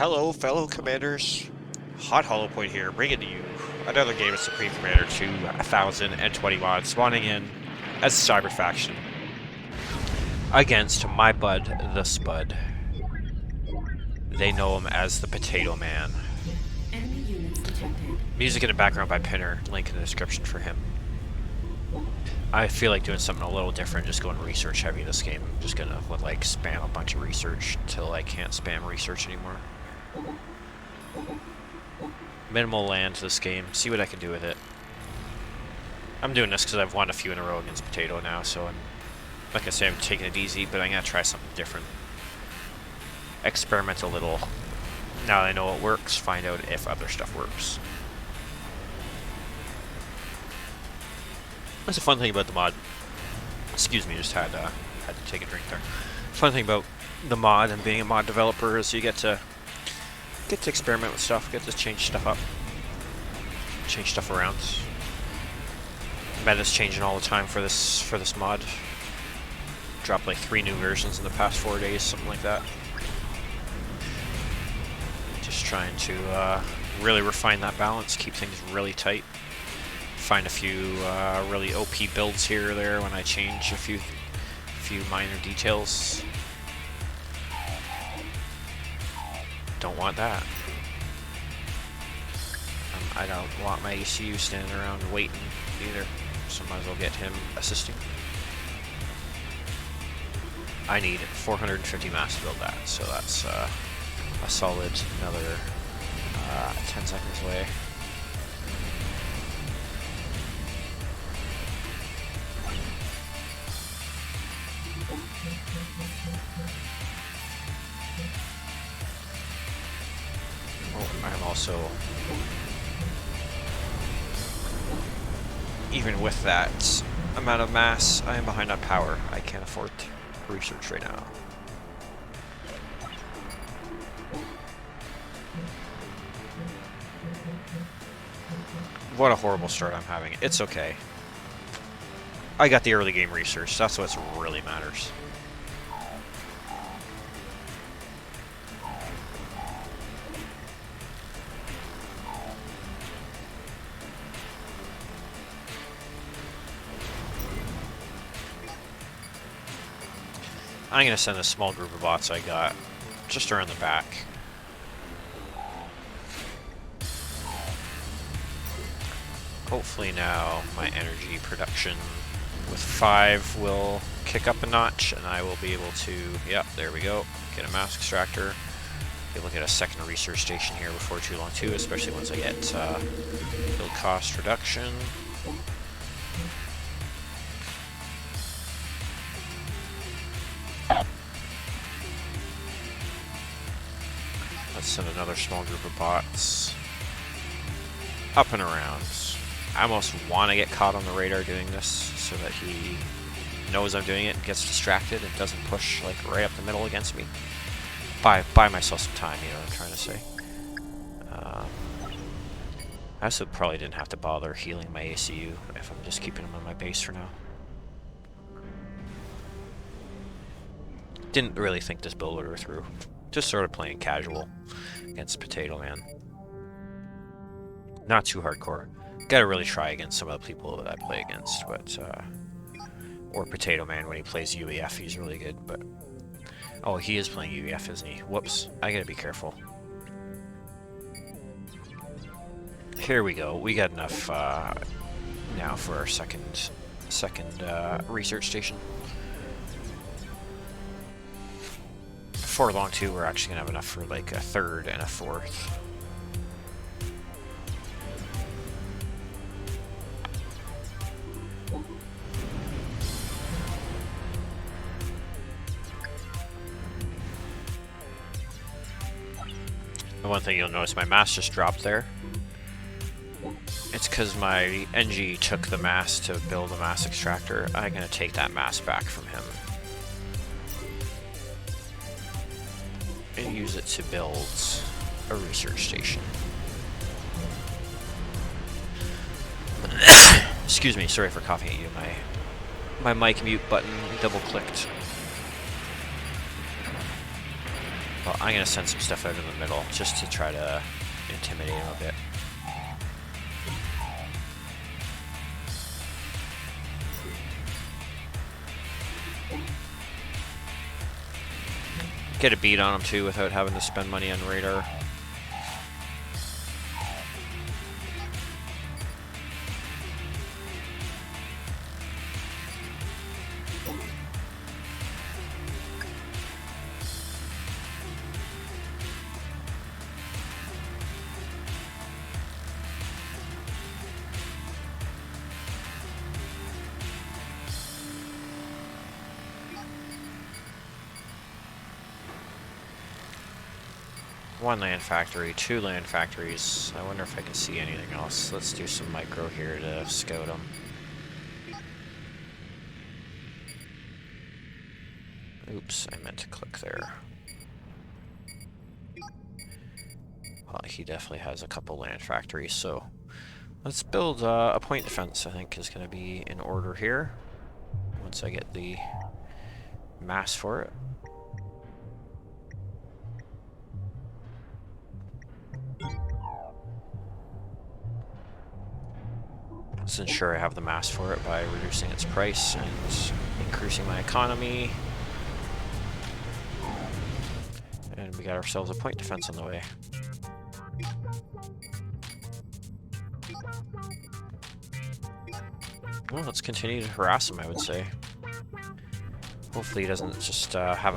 Hello, fellow commanders. Hot Hollow Point here, bringing to you another game of Supreme Commander 2020 mod, spawning in as a cyber faction against my bud, the Spud. They know him as the Potatoman. Music in the background by Pinner, link in the description for him. I feel like doing something a little different, just going research heavy this game. I'm just gonna like spam a bunch of research till I can't spam research anymore. Minimal land this game, see what I can do with it. I'm doing this because I've won a few in a row against Potato now, so I'm, like I say, I'm taking it easy, but I'm gonna try something different. Experiment a little. Now that I know it works, find out if other stuff works. That's a fun thing about the mod. Excuse me, just had to take a drink there. Fun thing about the mod and being a mod developer is you get to experiment with stuff, get to change stuff up, change stuff around. Meta's changing all the time for this mod. Dropped like 3 new versions in the past 4 days, something like that. Just trying to really refine that balance, keep things really tight. Find a few really OP builds here or there when I change a few minor details. Don't want that. I don't want my ECU standing around waiting either, so might as well get him assisting. I need 450 mass to build that, so that's a solid another 10 seconds away. I'm also, even with that amount of mass, I am behind on power. I can't afford to research right now. What a horrible start I'm having. It's okay. I got the early game research. That's what really matters. I'm going to send a small group of bots I got just around the back. Hopefully now my energy production with 5 will kick up a notch and I will be able to, yep, there we go, get a mass extractor. Be able to get a second research station here before too long too, especially once I get build cost reduction. Let's send another small group of bots up and around. I almost want to get caught on the radar doing this so that he knows I'm doing it and gets distracted and doesn't push like right up the middle against me. Buy myself some time, you know what I'm trying to say. I also probably didn't have to bother healing my ACU if I'm just keeping him on my base for now. Didn't really think this build would go through. Just sort of playing casual against Potatoman. Not too hardcore. Gotta really try against some of the people that I play against, but or Potatoman when he plays UEF, he's really good, but oh, he is playing UEF, isn't he? Whoops, I gotta be careful. Here we go. We got enough now for our second research station. Before long too, we're actually gonna have enough for like a 3rd and a 4th. The one thing you'll notice, my mass just dropped there. It's because my NG took the mass to build a mass extractor. I'm gonna take that mass back from him and use it to build a research station. Excuse me, sorry for coughing at you. My mic mute button double clicked. Well, I'm going to send some stuff out in the middle just to try to intimidate him a bit. Get a beat on him too without having to spend money on radar. One land factory, 2 land factories. I wonder if I can see anything else. Let's do some micro here to scout them. Oops, I meant to click there. Well, he definitely has a couple land factories, so let's build a point defense, I think, is going to be in order here. Once I get the mass for it. Let's ensure I have the mass for it by reducing its price and increasing my economy. And we got ourselves a point defense on the way. Well, let's continue to harass him, I would say. Hopefully he doesn't just have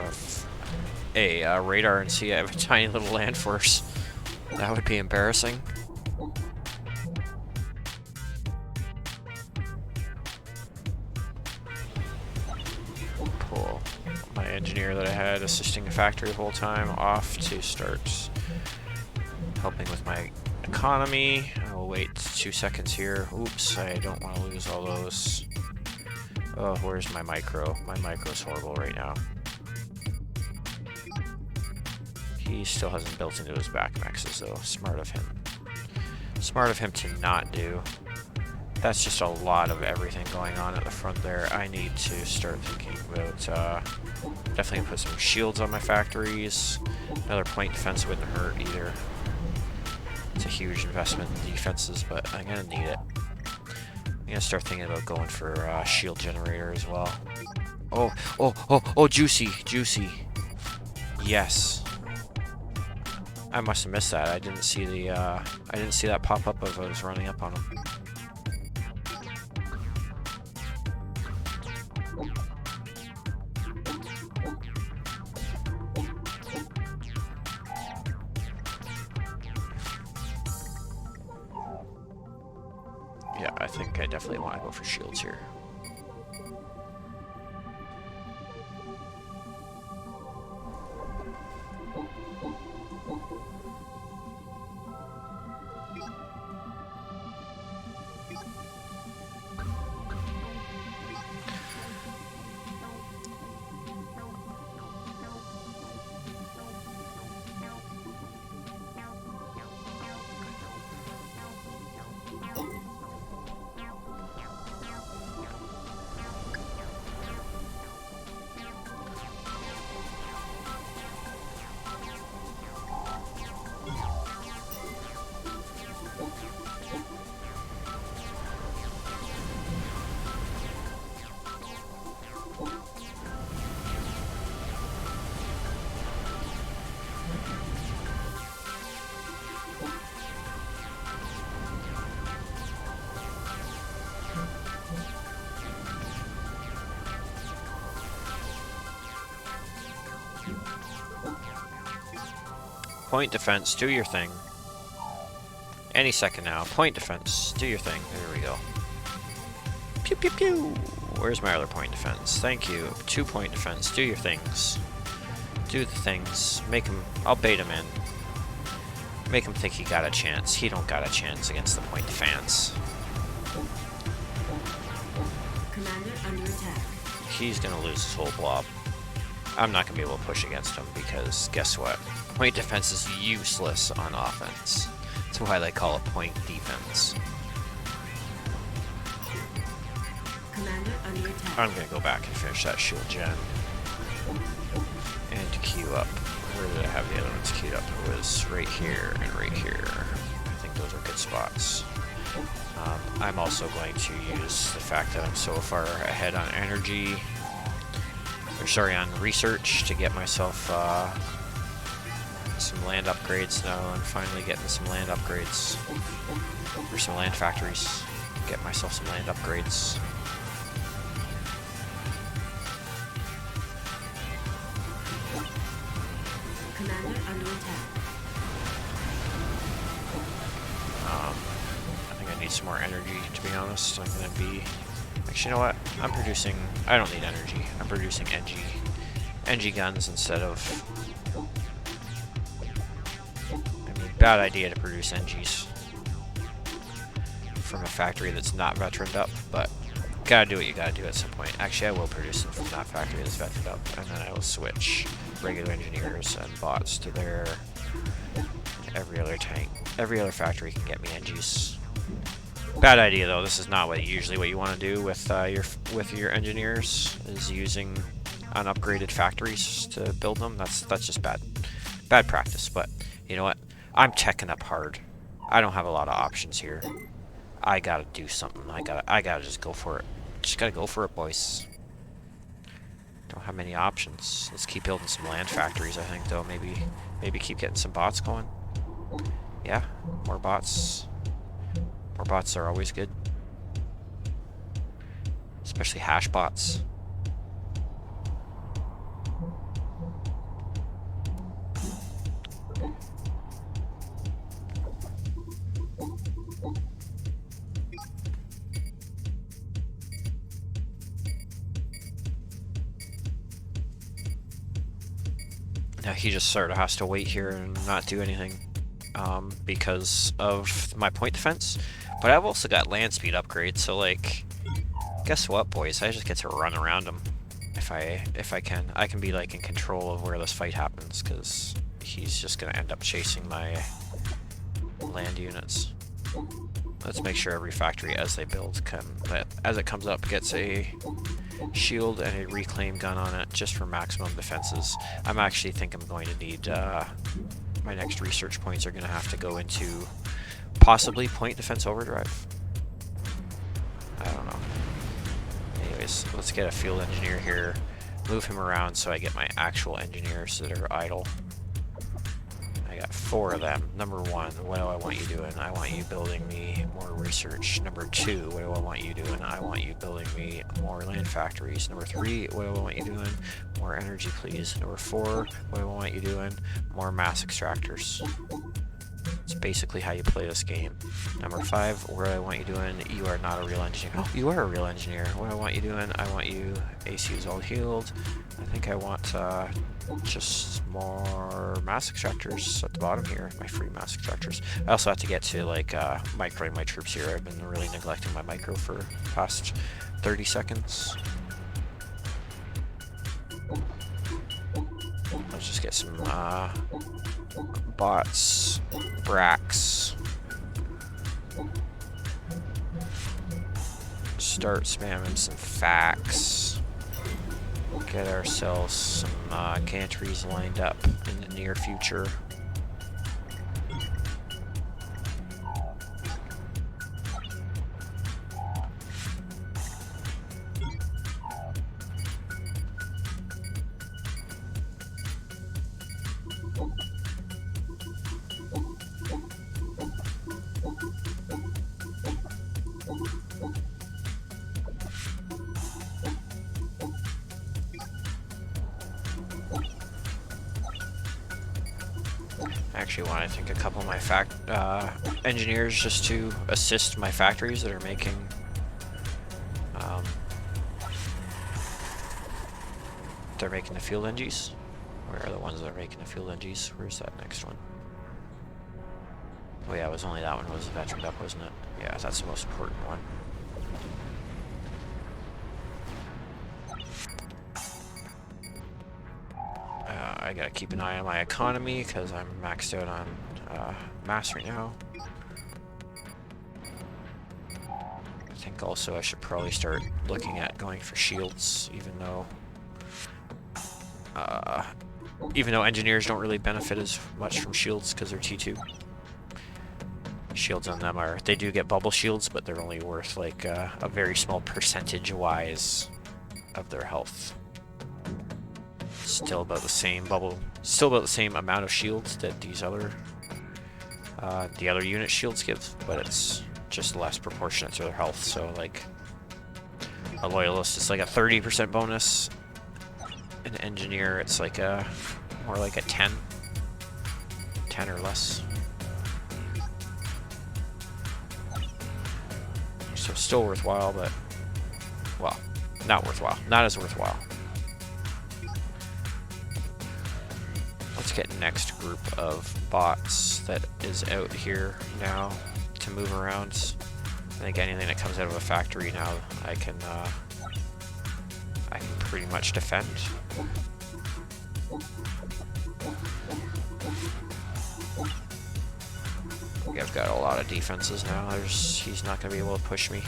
a radar and see I have a tiny little land force. That would be embarrassing. Pull my engineer that I had assisting the factory the whole time off to start helping with my economy. I will wait 2 seconds here. Oops, I don't want to lose all those. Oh, where's my micro? My micro's horrible right now. He still hasn't built into his back maxes though. Smart of him. Smart of him to not do. That's just a lot of everything going on at the front there. I need to start thinking about definitely put some shields on my factories. Another point defense wouldn't hurt either. It's a huge investment in defenses, but I'm gonna need it. I'm gonna start thinking about going for shield generator as well. Oh, juicy. Yes. I must have missed that. I didn't see the I didn't see that pop up as I was running up on him. Yeah, I think I definitely want to go for shields here. Point defense, do your thing. Any second now. Point defense, do your thing. There we go. Pew pew pew! Where's my other point defense? Thank you. 2 point defense, do your things. Do the things. Make him... I'll bait him in. Make him think he got a chance. He don't got a chance against the point defense. Commander under attack. He's gonna lose his whole blob. I'm not gonna be able to push against him because guess what? Point defense is useless on offense. That's why they call it point defense. Commander under attack. I'm gonna go back and finish that shield gen. And queue up. Where did I have the other ones queued up? It was right here and right here. I think those are good spots. I'm also going to use the fact that I'm so far ahead on energy, or sorry, on research, to get myself some land upgrades now. I'm finally getting some land upgrades, or some land factories. Get myself some land upgrades. Commander under attack. I think I need some more energy, to be honest. I'm going to be... Actually, you know what? I'm producing... I don't need energy. I'm producing NG guns instead of... I mean, bad idea to produce NGs from a factory that's not veteraned up, but gotta do what you gotta do at some point. Actually, I will produce them from that factory that's veteraned up, and then I will switch regular engineers and bots to their... Every other factory can get me NGs. Bad idea though. This is not usually what you want to do with your engineers, is using unupgraded factories to build them. That's just bad practice. But you know what? I'm teching up hard. I don't have a lot of options here. I gotta do something. I gotta just go for it. Just gotta go for it, boys. Don't have many options. Let's keep building some land factories. I think though, maybe keep getting some bots going. Yeah, more bots. More bots are always good. Especially hash bots. Now he just sort of has to wait here and not do anything. Because of my point defense, but I've also got land speed upgrades, so like, guess what, boys? I just get to run around him if I can. I can be like in control of where this fight happens, because he's just gonna end up chasing my land units. Let's make sure every factory as they build as it comes up gets a shield and a reclaim gun on it, just for maximum defenses. I'm actually think I'm going to need my next research points are going to have to go into possibly point defense overdrive. I don't know. Anyways, let's get a field engineer here, move him around so I get my actual engineers that are idle. I got 4 of them. Number 1, what do I want you doing? I want you building me more research. Number 2, what do I want you doing? I want you building me more land factories. Number 3, what do I want you doing? More energy, please. Number 4, what do I want you doing? More mass extractors. It's basically how you play this game. Number 5, what do I want you doing? You are not a real engineer. Oh, you are a real engineer. What do I want you doing? I want you ACUs all healed. I think I want just more mass extractors at the bottom here, my free mass extractors. I also have to get to like microing my troops here. I've been really neglecting my micro for the past 30 seconds. Let's just get some bots, bracks. Start spamming some facts. Get ourselves some gantries lined up in the near future. I actually want, I think, a couple of my engineers just to assist my factories that are making they're making the field NGs. Where are the ones that are making the field NGs? Where's that next one? Oh yeah, it was only that one was veteraned up, wasn't it? Yeah, that's the most important one. I gotta keep an eye on my economy because I'm maxed out on mass right now. I think also I should probably start looking at going for shields, even though Even though engineers don't really benefit as much from shields because they're T2. Shields on them are, they do get bubble shields, but they're only worth like a very small percentage-wise of their health. Still about the same still about the same amount of shields that these other, the other unit shields give, but it's just less proportionate to their health. So like a loyalist is like a 30% bonus. An engineer, it's like a more like a 10 or less. So still worthwhile, but well, not worthwhile. Not as worthwhile. Let's get next group of bots that is out here now to move around. I think anything that comes out of a factory now, I can pretty much defend. I've got a lot of defenses now. He's not going to be able to push me.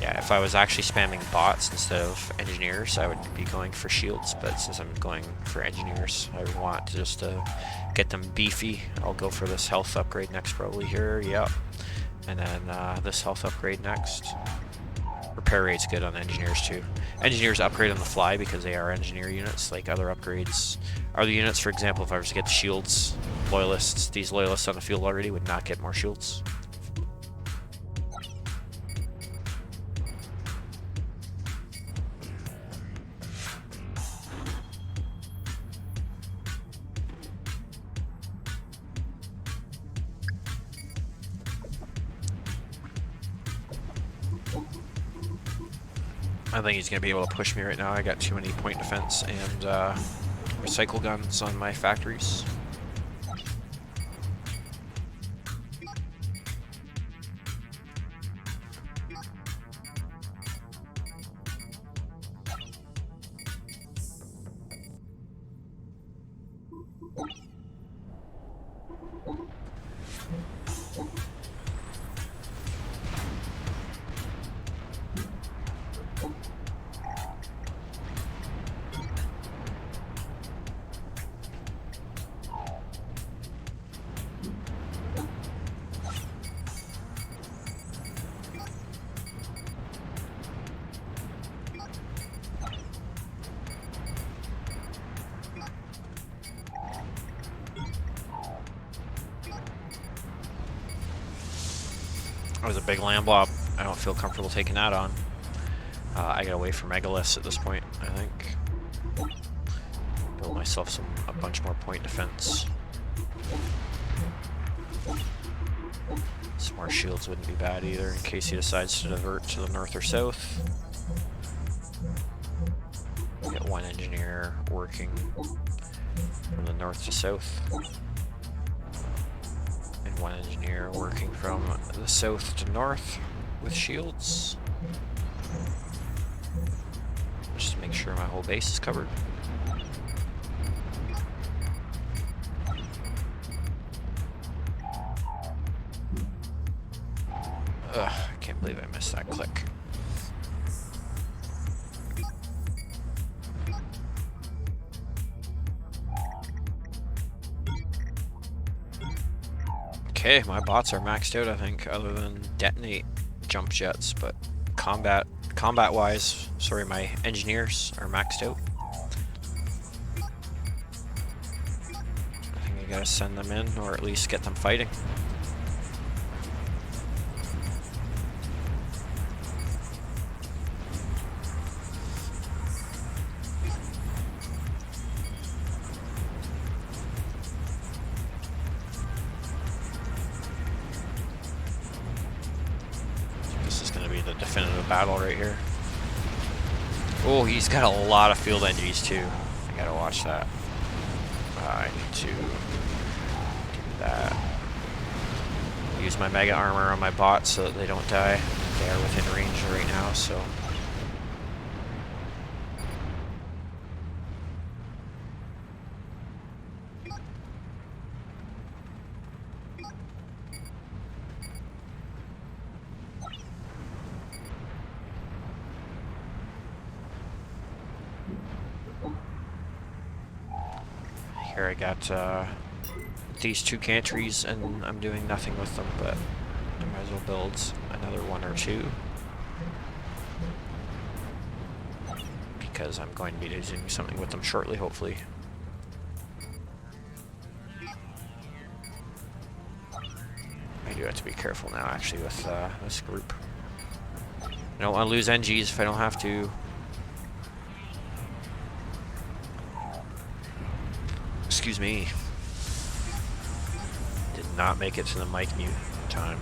Yeah, if I was actually spamming bots instead of engineers, I would be going for shields, but since I'm going for engineers, I want to just get them beefy. I'll go for this health upgrade next probably here, yep. And then this health upgrade next. Repair rate's good on engineers too. Engineers upgrade on the fly because they are engineer units, like other upgrades. Other units, for example, if I was to get the shields, loyalists, these loyalists on the field already would not get more shields. I think he's going to be able to push me right now. I got too many point defense and recycle guns on my factories. That was a big land blob. I don't feel comfortable taking that on. I gotta wait for megaliths at this point, I think. Build myself a bunch more point defense. Some more shields wouldn't be bad either in case he decides to divert to the north or south. Get one engineer working from the north to south. And one engineer working from the south to north with shields. Just make sure my whole base is covered. Ugh, I can't believe I missed that click. Okay, my bots are maxed out, I think, other than detonate jump jets, but combat-wise, sorry, my engineers are maxed out. I think I gotta send them in, or at least get them fighting. Definitive battle right here. Oh, he's got a lot of field engies too. I gotta watch that. I need to do that. use my mega armor on my bots so that they don't die. They are within range right now, so. Here I got these 2 gantries and I'm doing nothing with them, but I might as well build another 1 or 2. Because I'm going to be doing something with them shortly, hopefully. I do have to be careful now, actually, with this group. I don't want to lose NGs if I don't have to. Excuse me. Did not make it to the mic mute in time.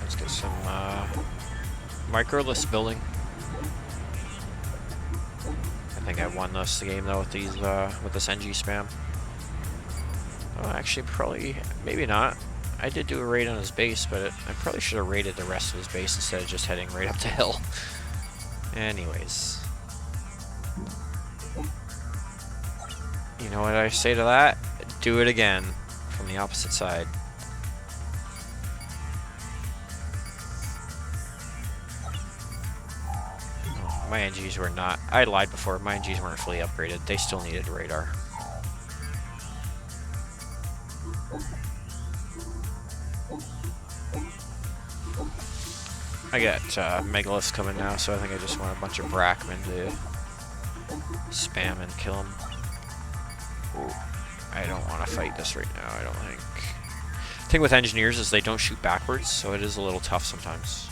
Let's get some microlith building. I think I won this game though with these with this NG spam. Oh, actually, probably, maybe not. I did do a raid on his base, but I probably should have raided the rest of his base instead of just heading right up the hill. Anyways. You know what I say to that? Do it again from the opposite side. Oh, my NGs were not... I lied before. My NGs weren't fully upgraded. They still needed radar. I got megaliths coming now, so I think I just want a bunch of Brackmen to spam and kill them. Ooh, I don't want to fight this right now, I don't think. The thing with engineers is they don't shoot backwards, so it is a little tough sometimes.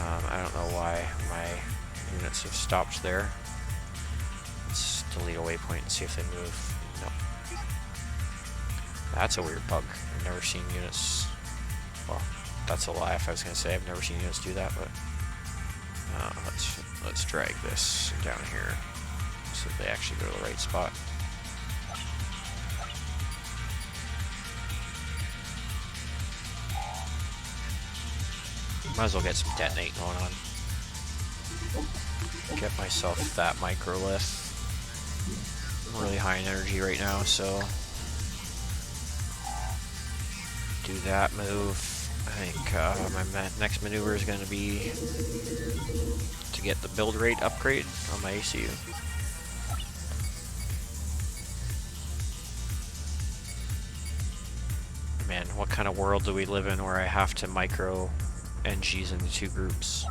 I don't know why my units have stopped there. Let's delete a waypoint and see if they move. No. That's a weird bug. I've never seen units... Well, that's a lie if I was going to say I've never seen units do that, but let's drag this down here so that they actually go to the right spot. Might as well get some detonate going on. Get myself that microlith. I'm really high in energy right now, so do that move. I think my next maneuver is going to be to get the build rate upgrade on my ACU. Man, what kind of world do we live in where I have to micro NGs into 2 groups?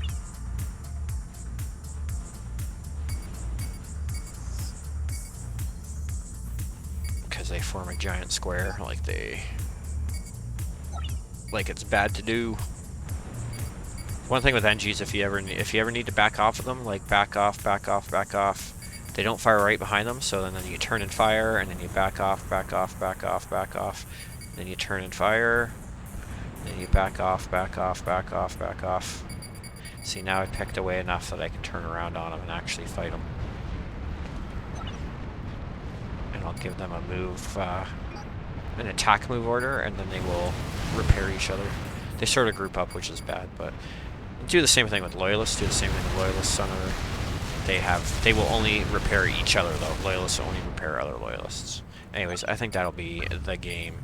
Because they form a giant square, like it's bad to do. One thing with NGs, if you ever need to back off of them, like back off, they don't fire right behind them, so then you turn and fire, and then you back off, then you turn and fire, then you back off. See, now I picked away enough that I can turn around on them and actually fight them. And I'll give them a move, an attack move order, and then they will repair each other. They sort of group up, which is bad, but do the same thing with loyalists. They will only repair each other though. Loyalists only repair other loyalists. Anyways, I think that'll be the game.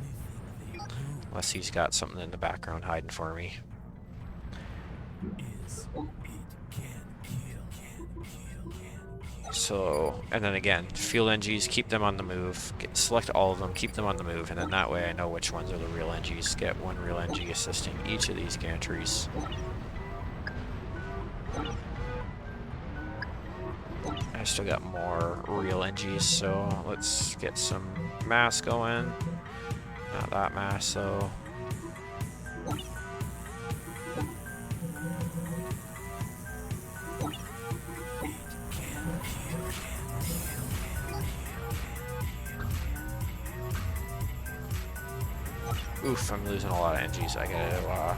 Unless he's got something in the background hiding for me. So, and then again, field NGs, keep them on the move. Select all of them, keep them on the move, and then that way I know which ones are the real NGs. Get 1 real NG assisting each of these gantries. I still got more real NGs, so let's get some mass going. Not that mass, though. Oof, I'm losing a lot of NGs. I gotta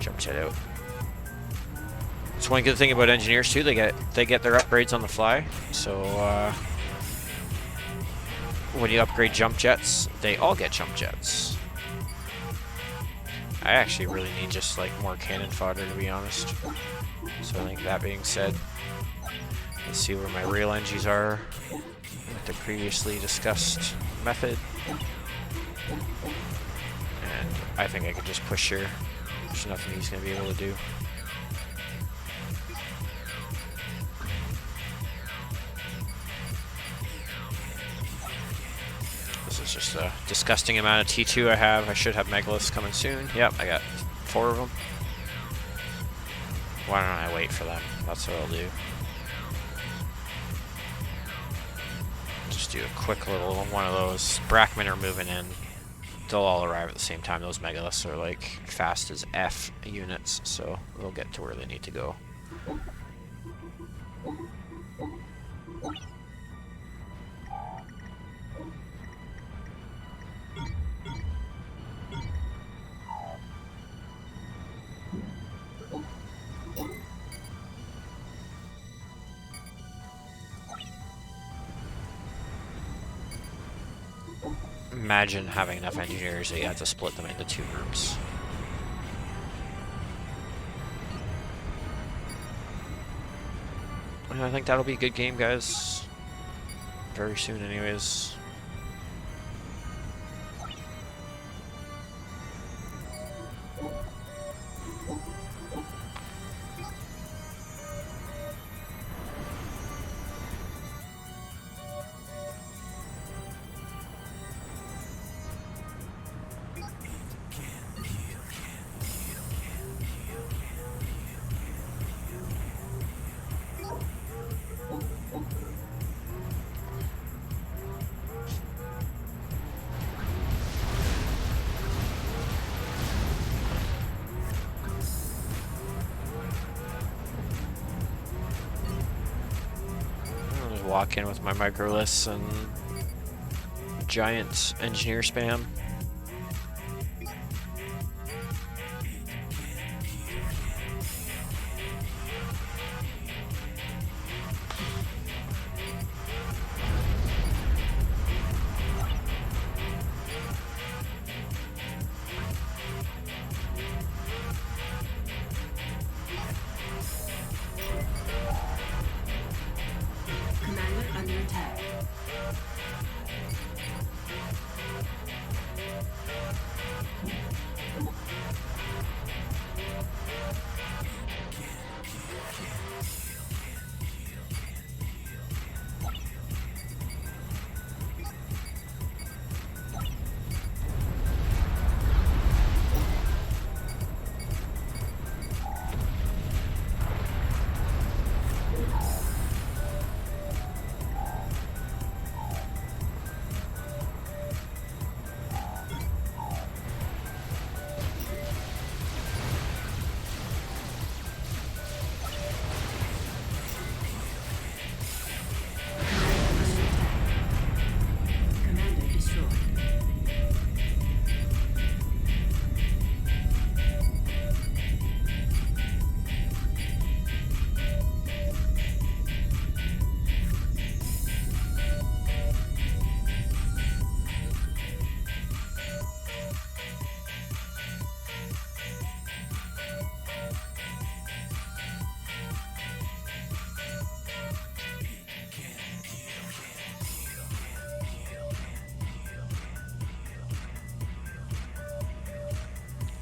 jump that out. It's one good thing about engineers too. They get their upgrades on the fly. So when you upgrade jump jets, they all get jump jets. I actually really need just like more cannon fodder, to be honest. So I think that being said, let's see where my real NGs are with the previously discussed method. And I think I could just push here. There's nothing he's going to be able to do. This is just a disgusting amount of T2 I have. I should have Megaliths coming soon. Yep, I got 4 of them. Why don't I wait for them? That's what I'll do. Just do a quick little one of those. Brackmen are moving in. They'll all arrive at the same time. Those Megaliths are like fast as F units, so they'll get to where they need to go. Imagine having enough engineers that you have to split them into 2 groups. And I think that'll be a good game, guys. Very soon, anyways. Walk in with my microliths and giant engineer spam.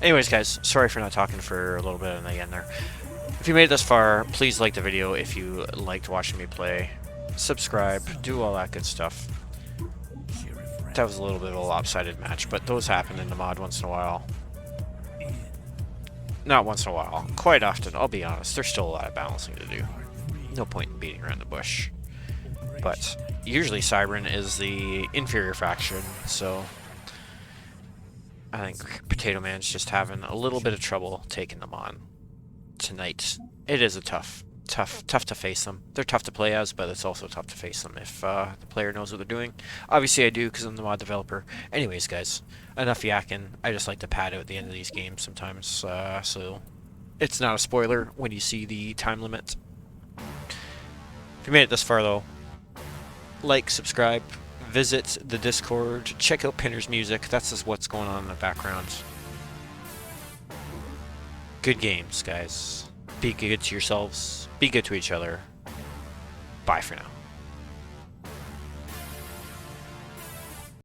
Anyways, guys, sorry for not talking for a little bit in the end there. If you made it this far, please like the video if you liked watching me play. Subscribe, do all that good stuff. That was a little bit of a lopsided match, but those happen in the mod once in a while. Not once in a while. Quite often, I'll be honest. There's still a lot of balancing to do. No point in beating around the bush. But usually Cybran is the inferior faction, so I think Potatoman's just having a little bit of trouble taking them on tonight. It is a tough to face them. They're tough to play as, but it's also tough to face them if the player knows what they're doing. Obviously I do, because I'm the mod developer. Anyways, guys, enough yakking. I just like to pad out at the end of these games sometimes, so It's not a spoiler when you see the time limit. If you made it this far, though, like, subscribe, visit the Discord, check out Pinner's music. That's just what's going on in the background. Good games, guys. Be good to yourselves. Be good to each other. Bye for now.